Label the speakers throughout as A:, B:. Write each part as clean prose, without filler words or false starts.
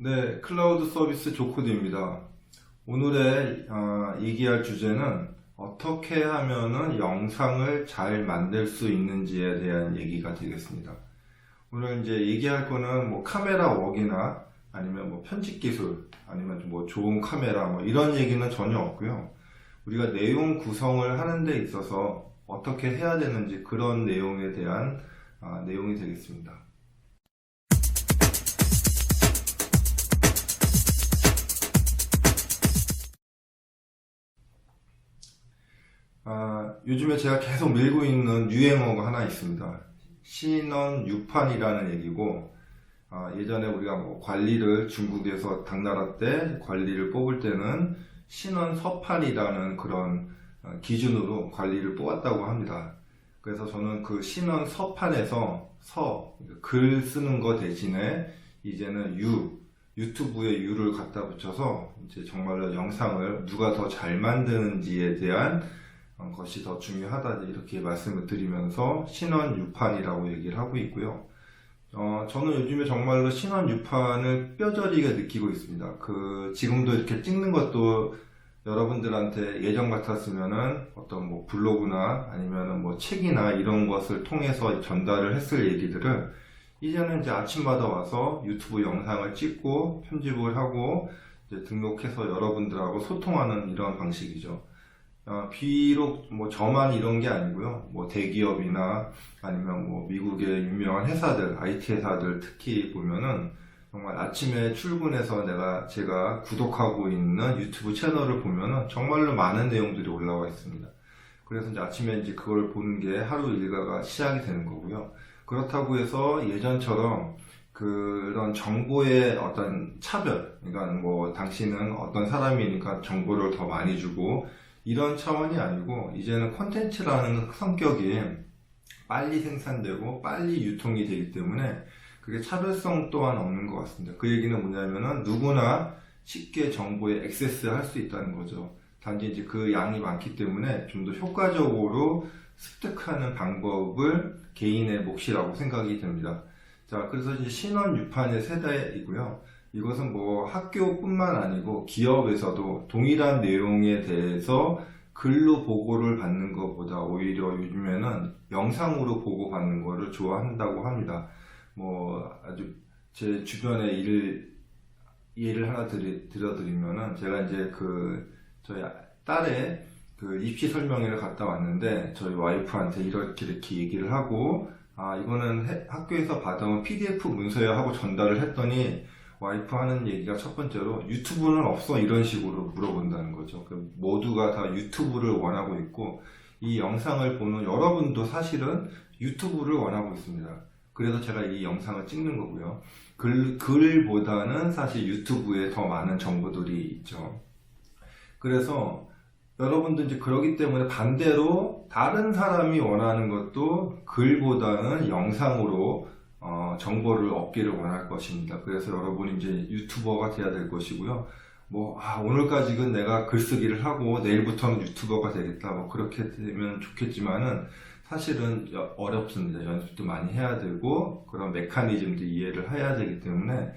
A: 네, 클라우드 서비스 조코드입니다. 오늘의 얘기할 주제는 어떻게 하면은 영상을 잘 만들 수 있는지에 대한 얘기가 되겠습니다. 오늘 이제 얘기할 거는 뭐 카메라 웍이나 아니면 뭐 편집 기술 아니면 뭐 좋은 카메라 뭐 이런 얘기는 전혀 없고요. 우리가 내용 구성을 하는 데 있어서 어떻게 해야 되는지 그런 내용에 대한 내용이 되겠습니다. 요즘에 제가 계속 밀고 있는 유행어가 하나 있습니다. 신원 유판이라는 얘기고, 예전에 우리가 뭐 관리를 중국에서 당나라 때 관리를 뽑을 때는 신원 서판이라는 그런 기준으로 관리를 뽑았다고 합니다. 그래서 저는 그 신원 서판에서 글 쓰는 거 대신에 이제는 유튜브에 유를 갖다 붙여서 이제 정말로 영상을 누가 더 잘 만드는지에 대한 것이 더 중요하다 이렇게 말씀을 드리면서 신원유판이라고 얘기를 하고 있고요. 저는 요즘에 정말로 신원유판을 뼈저리게 느끼고 있습니다. 지금도 이렇게 찍는 것도 여러분들한테 예전 같았으면은 어떤 뭐 블로그나 아니면은 뭐 책이나 이런 것을 통해서 전달을 했을 얘기들을 이제는 이제 아침마다 와서 유튜브 영상을 찍고 편집을 하고 이제 등록해서 여러분들하고 소통하는 이런 방식이죠. 비록 뭐 저만 이런 게 아니고요. 뭐 대기업이나 아니면 뭐 미국의 유명한 회사들, IT 회사들 특히 보면은 정말 아침에 출근해서 제가 구독하고 있는 유튜브 채널을 보면은 정말로 많은 내용들이 올라와 있습니다. 그래서 이제 아침에 이제 그걸 보는 게 하루 일과가 시작이 되는 거고요. 그렇다고 해서 예전처럼 그런 정보의 어떤 차별, 그러니까 뭐 당신은 어떤 사람이니까 정보를 더 많이 주고 이런 차원이 아니고 이제는 콘텐츠라는 성격이 빨리 생산되고 빨리 유통이 되기 때문에 그게 차별성 또한 없는 것 같습니다. 그 얘기는 뭐냐면은 누구나 쉽게 정보에 액세스 할 수 있다는 거죠. 단지 이제 그 양이 많기 때문에 좀 더 효과적으로 습득하는 방법을 개인의 몫이라고 생각이 됩니다. 자, 그래서 이제 신원유판의 세대이고요. 이것은 뭐 학교뿐만 아니고 기업에서도 동일한 내용에 대해서 글로 보고를 받는 것보다 오히려 요즘에는 영상으로 보고받는 것을 좋아한다고 합니다. 뭐 아주 제 주변에 예를 하나 들어드리면은 제가 이제 저희 딸의 입시 설명회를 갔다 왔는데 저희 와이프한테 이렇게 얘기를 하고 이거는 학교에서 받아온 PDF 문서야 하고 전달을 했더니 와이프 하는 얘기가 첫 번째로 유튜브는 없어 이런 식으로 물어본다는 거죠. 모두가 다 유튜브를 원하고 있고 이 영상을 보는 여러분도 사실은 유튜브를 원하고 있습니다. 그래서 제가 이 영상을 찍는 거고요. 글보다는 사실 유튜브에 더 많은 정보들이 있죠. 그래서 여러분도 이제 그러기 때문에 반대로 다른 사람이 원하는 것도 글보다는 영상으로 정보를 얻기를 원할 것입니다. 그래서 여러분이 이제 유튜버가 돼야 될 것이고요. 오늘까지는 내가 글쓰기를 하고 내일부터는 유튜버가 되겠다. 그렇게 되면 좋겠지만은 사실은 어렵습니다. 연습도 많이 해야 되고 그런 메커니즘도 이해를 해야 되기 때문에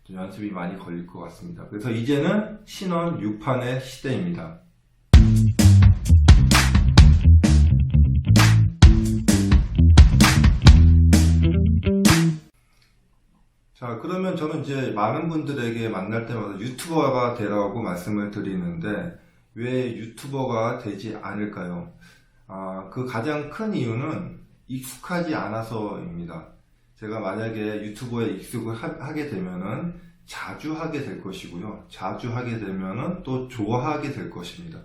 A: 좀 연습이 많이 걸릴 것 같습니다. 그래서 이제는 신원 유판의 시대입니다. 자, 그러면 저는 이제 많은 분들에게 만날 때마다 유튜버가 되라고 말씀을 드리는데 왜 유튜버가 되지 않을까요? 그 가장 큰 이유는 익숙하지 않아서입니다. 제가 만약에 유튜버에 익숙을 하게 되면은 자주 하게 될 것이고요. 자주 하게 되면은 또 좋아하게 될 것입니다.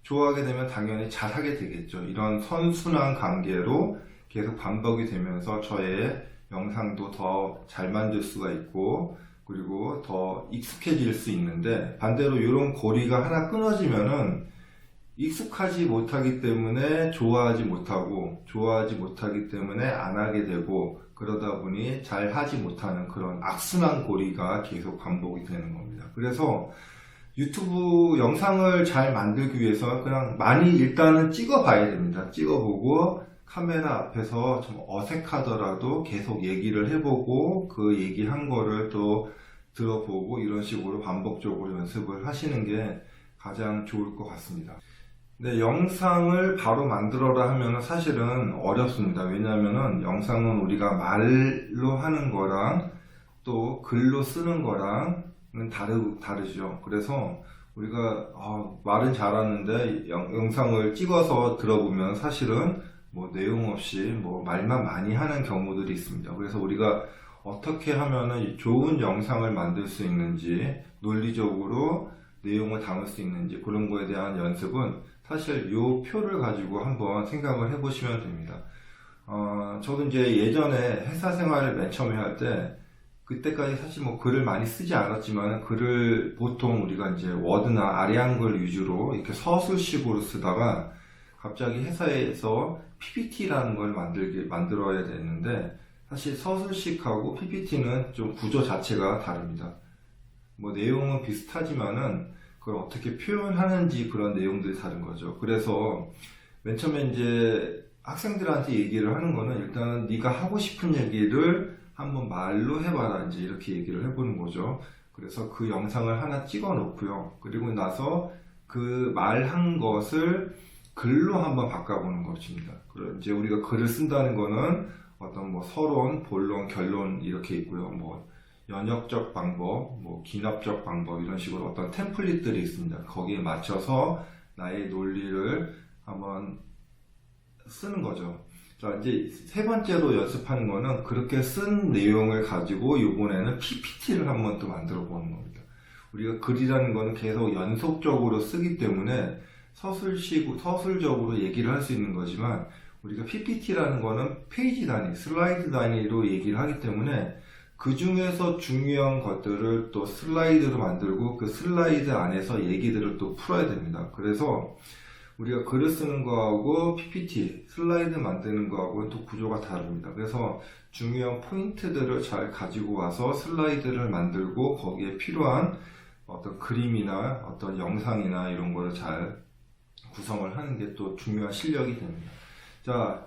A: 좋아하게 되면 당연히 잘 하게 되겠죠. 이런 선순환 관계로 계속 반복이 되면서 저의 영상도 더 잘 만들 수가 있고 그리고 더 익숙해질 수 있는데 반대로 이런 고리가 하나 끊어지면은 익숙하지 못하기 때문에 좋아하지 못하기 때문에 안 하게 되고 그러다 보니 잘 하지 못하는 그런 악순환 고리가 계속 반복이 되는 겁니다. 그래서 유튜브 영상을 잘 만들기 위해서 그냥 많이 일단은 찍어봐야 됩니다. 찍어보고 카메라 앞에서 좀 어색하더라도 계속 얘기를 해보고 그 얘기한 거를 또 들어보고 이런 식으로 반복적으로 연습을 하시는 게 가장 좋을 것 같습니다. 근데 영상을 바로 만들어라 하면 사실은 어렵습니다. 왜냐하면 영상은 우리가 말로 하는 거랑 또 글로 쓰는 거랑은 다르죠. 그래서 우리가 말은 잘하는데 영상을 찍어서 들어보면 사실은 뭐 내용 없이 뭐 말만 많이 하는 경우들이 있습니다. 그래서 우리가 어떻게 하면은 좋은 영상을 만들 수 있는지, 논리적으로 내용을 담을 수 있는지 그런 거에 대한 연습은 사실 요 표를 가지고 한번 생각을 해보시면 됩니다. 저도 이제 예전에 회사 생활을 맨 처음에 할 때, 그때까지 사실 뭐 글을 많이 쓰지 않았지만, 글을 보통 우리가 이제 워드나 아리안글 위주로 이렇게 서술식으로 쓰다가, 갑자기 회사에서 PPT라는 걸 만들어야 되는데, 사실 서술식하고 PPT는 좀 구조 자체가 다릅니다. 뭐 내용은 비슷하지만은 그걸 어떻게 표현하는지 그런 내용들이 다른 거죠. 그래서 맨 처음에 이제 학생들한테 얘기를 하는 거는, 일단은 네가 하고 싶은 얘기를 한번 말로 해봐라, 이제 이렇게 얘기를 해보는 거죠. 그래서 그 영상을 하나 찍어 놓고요. 그리고 나서 그 말한 것을 글로 한번 바꿔보는 것입니다. 이제 우리가 글을 쓴다는 거는 어떤 뭐 서론, 본론, 결론 이렇게 있고요. 뭐 연역적 방법, 뭐 기납적 방법, 이런 식으로 어떤 템플릿들이 있습니다. 거기에 맞춰서 나의 논리를 한번 쓰는 거죠. 자, 이제 세 번째로 연습하는 거는, 그렇게 쓴 내용을 가지고 이번에는 PPT를 한번 또 만들어 보는 겁니다. 우리가 글이라는 거는 계속 연속적으로 쓰기 때문에 서술적으로 얘기를 할 수 있는 거지만, 우리가 PPT라는 거는 페이지 단위, 슬라이드 단위로 얘기를 하기 때문에 그 중에서 중요한 것들을 또 슬라이드로 만들고 그 슬라이드 안에서 얘기들을 또 풀어야 됩니다. 그래서 우리가 글을 쓰는 거하고 PPT, 슬라이드 만드는 거하고는 또 구조가 다릅니다. 그래서 중요한 포인트들을 잘 가지고 와서 슬라이드를 만들고 거기에 필요한 어떤 그림이나 어떤 영상이나 이런 거를 잘 구성을 하는 게 또 중요한 실력이 됩니다. 자,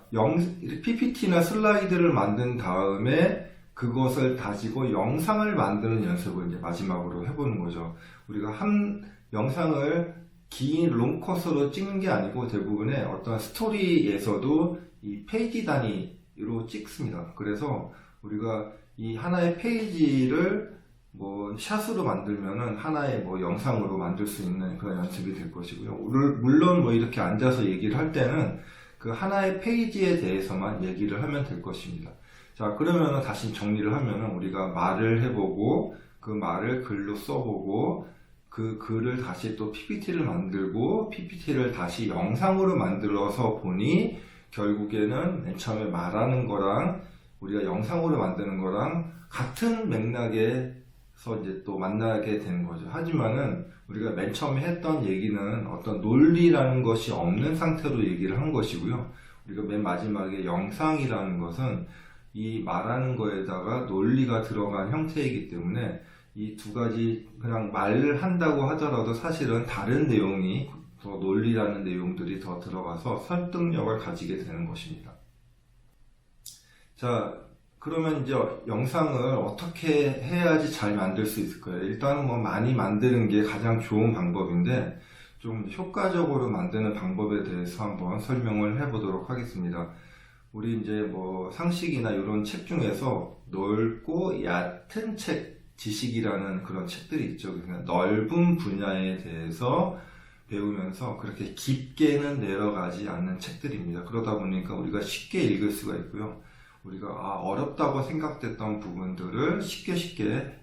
A: PPT나 슬라이드를 만든 다음에 그것을 가지고 영상을 만드는 연습을 이제 마지막으로 해보는 거죠. 우리가 한 영상을 긴 롱컷으로 찍는 게 아니고 대부분의 어떤 스토리에서도 이 페이지 단위로 찍습니다. 그래서 우리가 이 하나의 페이지를 뭐 샷으로 만들면은 하나의 뭐 영상으로 만들 수 있는 그런 연습이 될 것이고요. 물론 뭐 이렇게 앉아서 얘기를 할 때는 그 하나의 페이지에 대해서만 얘기를 하면 될 것입니다. 자, 그러면은 다시 정리를 하면은, 우리가 말을 해보고 그 말을 글로 써보고 그 글을 다시 또 PPT를 만들고 PPT를 다시 영상으로 만들어서 보니, 결국에는 맨 처음에 말하는 거랑 우리가 영상으로 만드는 거랑 같은 맥락에서 이제 또 만나게 되는 거죠. 하지만은 우리가 맨 처음에 했던 얘기는 어떤 논리라는 것이 없는 상태로 얘기를 한 것이고요. 우리가 맨 마지막에 영상이라는 것은 이 말하는 거에다가 논리가 들어간 형태이기 때문에, 이 두 가지 그냥 말을 한다고 하더라도 사실은 다른 내용이, 더 논리라는 내용들이 더 들어가서 설득력을 가지게 되는 것입니다. 자, 그러면 이제 영상을 어떻게 해야지 잘 만들 수 있을까요? 일단은 뭐 많이 만드는 게 가장 좋은 방법인데, 좀 효과적으로 만드는 방법에 대해서 한번 설명을 해보도록 하겠습니다. 우리 이제 뭐 상식이나 이런 책 중에서 넓고 얕은 책, 지식이라는 그런 책들이 있죠. 그러니까 넓은 분야에 대해서 배우면서 그렇게 깊게는 내려가지 않는 책들입니다. 그러다 보니까 우리가 쉽게 읽을 수가 있고요. 우리가 어렵다고 생각됐던 부분들을 쉽게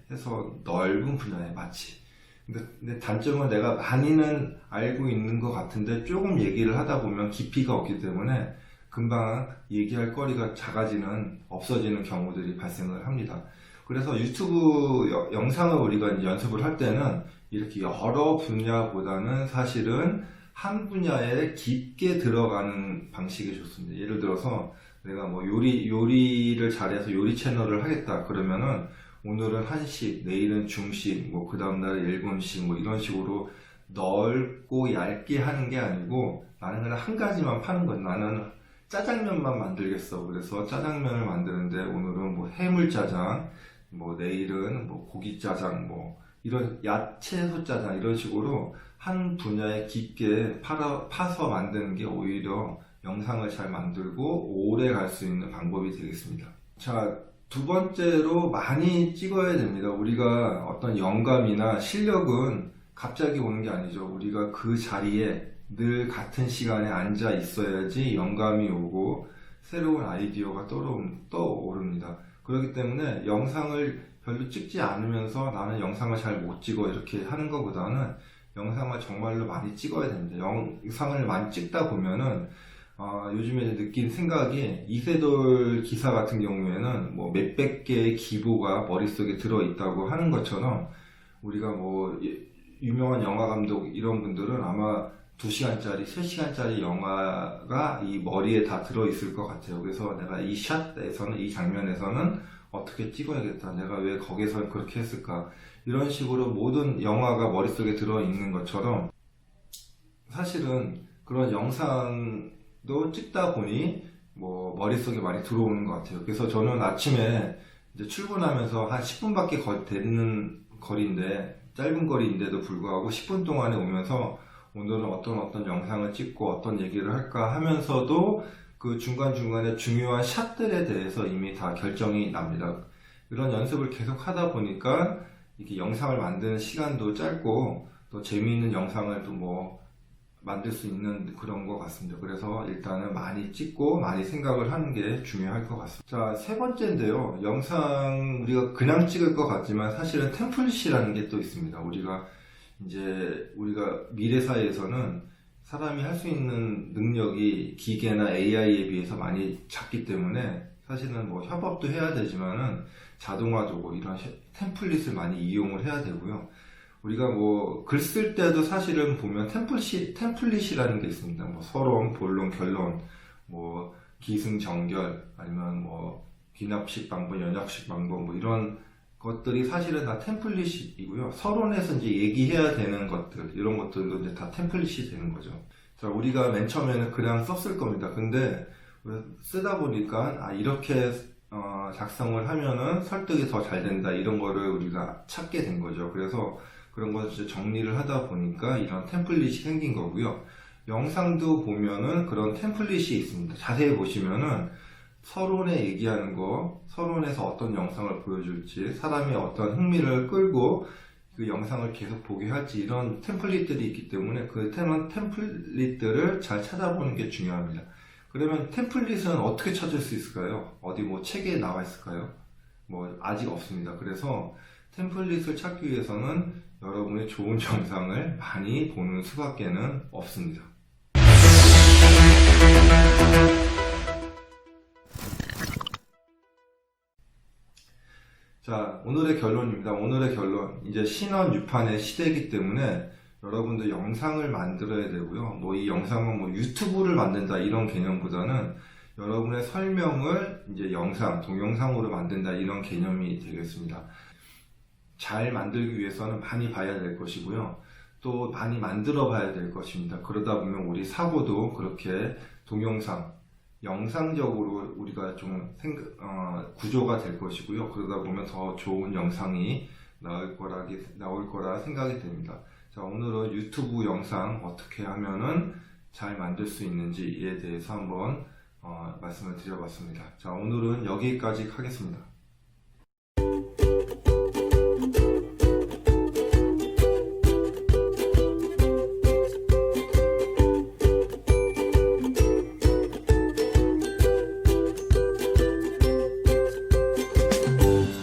A: 해서 넓은 분야에 마치. 근데 단점은 내가 많이는 알고 있는 것 같은데 조금 얘기를 하다 보면 깊이가 없기 때문에 금방 얘기할 거리가 작아지는, 없어지는 경우들이 발생을 합니다. 그래서 유튜브 영상을 우리가 이제 연습을 할 때는 이렇게 여러 분야보다는 사실은 한 분야에 깊게 들어가는 방식이 좋습니다. 예를 들어서 내가 뭐 요리를 잘해서 요리 채널을 하겠다 그러면은, 오늘은 한식, 내일은 중식, 뭐 그 다음날은 일본식, 뭐 이런 식으로 넓고 얇게 하는 게 아니고, 나는 그냥 한 가지만 파는 거야. 나는 짜장면만 만들겠어. 그래서 짜장면을 만드는데 오늘은 뭐 해물짜장, 뭐 내일은 뭐 고기짜장, 뭐 이런 야채소짜장 이런 식으로 한 분야에 깊게 파서 만드는 게 오히려 영상을 잘 만들고 오래 갈 수 있는 방법이 되겠습니다. 자, 두 번째로 많이 찍어야 됩니다. 우리가 어떤 영감이나 실력은 갑자기 오는 게 아니죠. 우리가 그 자리에 늘 같은 시간에 앉아 있어야지 영감이 오고 새로운 아이디어가 떠오릅니다. 그렇기 때문에 영상을 별로 찍지 않으면서 나는 영상을 잘 못 찍어 이렇게 하는 것보다는 영상을 정말로 많이 찍어야 됩니다. 영상을 많이 찍다 보면은 요즘에 느낀 생각이 이세돌 기사 같은 경우에는 뭐 몇백 개의 기보가 머릿속에 들어있다고 하는 것처럼 우리가 뭐 유명한 영화 감독 이런 분들은 아마 2시간짜리, 3시간짜리 영화가 이 머리에 다 들어있을 것 같아요. 그래서 내가 이 샷에서는, 이 장면에서는 어떻게 찍어야겠다. 내가 왜 거기서 그렇게 했을까. 이런 식으로 모든 영화가 머릿속에 들어있는 것처럼 사실은 그런 영상도 찍다 보니 뭐 머릿속에 많이 들어오는 것 같아요. 그래서 저는 아침에 이제 출근하면서 한 10분밖에 되는 거리인데, 짧은 거리인데도 불구하고 10분 동안에 오면서 오늘은 어떤 영상을 찍고 어떤 얘기를 할까 하면서도 그 중간중간에 중요한 샷들에 대해서 이미 다 결정이 납니다. 이런 연습을 계속 하다 보니까 이렇게 영상을 만드는 시간도 짧고 또 재미있는 영상을 또 뭐 만들 수 있는 그런 것 같습니다. 그래서 일단은 많이 찍고 많이 생각을 하는 게 중요할 것 같습니다. 자, 세 번째인데요. 영상 우리가 그냥 찍을 것 같지만 사실은 템플릿이라는 게 또 있습니다. 우리가 미래 사회에서는 사람이 할 수 있는 능력이 기계나 AI에 비해서 많이 작기 때문에 사실은 뭐 협업도 해야 되지만은 자동화되고 이런 템플릿을 많이 이용을 해야 되고요. 우리가 뭐 글 쓸 때도 사실은 보면 템플릿이라는 게 있습니다. 뭐 서론, 본론, 결론, 뭐 기승전결, 아니면 뭐 귀납식 방법, 연약식 방법, 뭐 이런 것들이 사실은 다 템플릿이고요. 서론에서 이제 얘기해야 되는 것들, 이런 것들도 이제 다 템플릿이 되는 거죠. 자, 우리가 맨 처음에는 그냥 썼을 겁니다. 근데 쓰다 보니까 이렇게 작성을 하면은 설득이 더 잘 된다, 이런 거를 우리가 찾게 된 거죠. 그래서 그런 것을 정리를 하다 보니까 이런 템플릿이 생긴 거고요. 영상도 보면은 그런 템플릿이 있습니다. 자세히 보시면은 서론에 얘기하는 거, 서론에서 어떤 영상을 보여줄지, 사람이 어떤 흥미를 끌고 그 영상을 계속 보게 할지, 이런 템플릿들이 있기 때문에 그 템플릿들을 잘 찾아보는 게 중요합니다. 그러면 템플릿은 어떻게 찾을 수 있을까요? 어디 뭐 책에 나와 있을까요? 뭐 아직 없습니다. 그래서 템플릿을 찾기 위해서는 여러분이 좋은 영상을 많이 보는 수밖에는 없습니다. 자, 오늘의 결론입니다. 오늘의 결론. 이제 신원 유판의 시대이기 때문에 여러분들 영상을 만들어야 되고요. 뭐 이 영상은 뭐 유튜브를 만든다 이런 개념보다는 여러분의 설명을 이제 영상, 동영상으로 만든다 이런 개념이 되겠습니다. 잘 만들기 위해서는 많이 봐야 될 것이고요. 또 많이 만들어 봐야 될 것입니다. 그러다 보면 우리 사고도 그렇게 동영상, 영상적으로 우리가 좀 구조가 될 것이고요. 그러다 보면 더 좋은 영상이 나올 거라 생각이 됩니다. 자, 오늘은 유튜브 영상 어떻게 하면은 잘 만들 수 있는지에 대해서 한번 말씀을 드려봤습니다. 자, 오늘은 여기까지 하겠습니다.